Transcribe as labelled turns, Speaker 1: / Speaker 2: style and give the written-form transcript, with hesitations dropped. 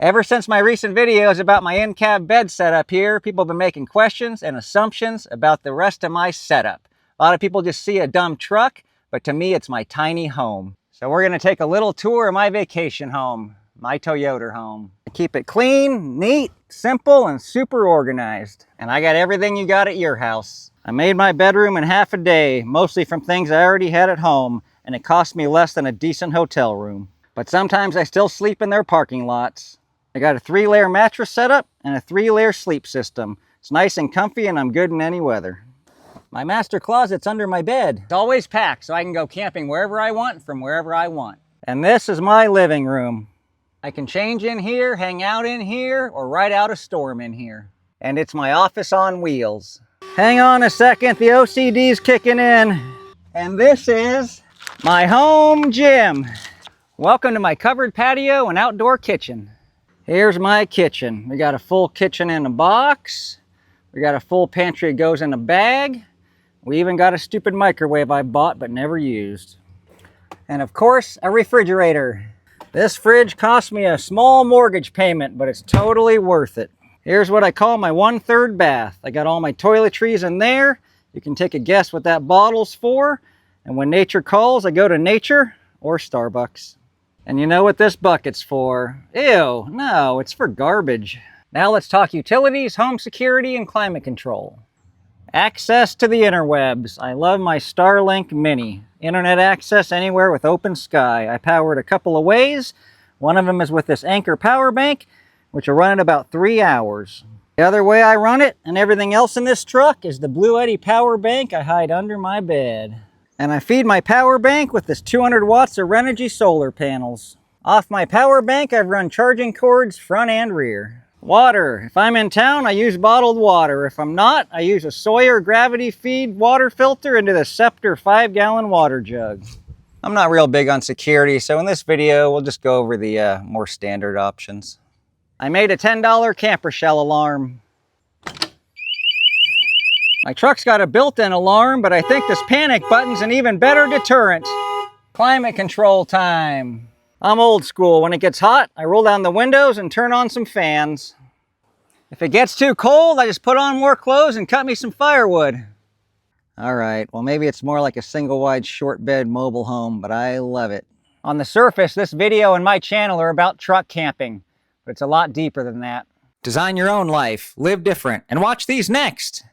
Speaker 1: Ever since my recent videos about my in-cab bed setup here, people have been making questions and assumptions about the rest of my setup. A lot of people just see a dumb truck, but to me it's my tiny home. So we're going to take a little tour of my vacation home, my Toyota home. I keep it clean, neat, simple, and super organized. And I got everything you got at your house. I made my bedroom in half a day, mostly from things I already had at home, and it cost me less than a decent hotel room. But sometimes I still sleep in their parking lots. I got a 3-layer mattress setup and a 3-layer sleep system. It's nice and comfy and I'm good in any weather. My master closet's under my bed. It's always packed so I can go camping wherever I want from wherever I want. And this is my living room. I can change in here, hang out in here, or ride out a storm in here. And it's my office on wheels. Hang on a second, the OCD's kicking in. And this is my home gym. Welcome to my covered patio and outdoor kitchen. Here's my kitchen. We got a full kitchen in a box. We got a full pantry that goes in a bag. We even got a stupid microwave I bought but never used. And of course, a refrigerator. This fridge cost me a small mortgage payment, but it's totally worth it. Here's what I call my 1/3 bath. I got all my toiletries in there. You can take a guess what that bottle's for. And when nature calls, I go to nature or Starbucks. And you know what this bucket's for? Ew, no, it's for garbage. Now let's talk utilities, home security, and climate control. Access to the interwebs. I love my Starlink Mini. Internet access anywhere with open sky. I power it a couple of ways. One of them is with this Anchor power bank, which will run in about 3 hours. The other way I run it, and everything else in this truck, is the Blue Eddy power bank I hide under my bed. And I feed my power bank with this 200 watts of Renogy solar panels. Off my power bank, I've run charging cords front and rear. Water. If I'm in town, I use bottled water. If I'm not, I use a Sawyer gravity feed water filter into the Scepter 5-gallon water jug. I'm not real big on security, so in this video, we'll just go over the more standard options. I made a $10 camper shell alarm. My truck's got a built-in alarm, but I think this panic button's an even better deterrent. Climate control time. I'm old school. When it gets hot, I roll down the windows and turn on some fans. If it gets too cold, I just put on more clothes and cut me some firewood. All right, well maybe it's more like a single-wide short bed mobile home, but I love it. On the surface, this video and my channel are about truck camping, but it's a lot deeper than that. Design your own life, live different, and watch these next.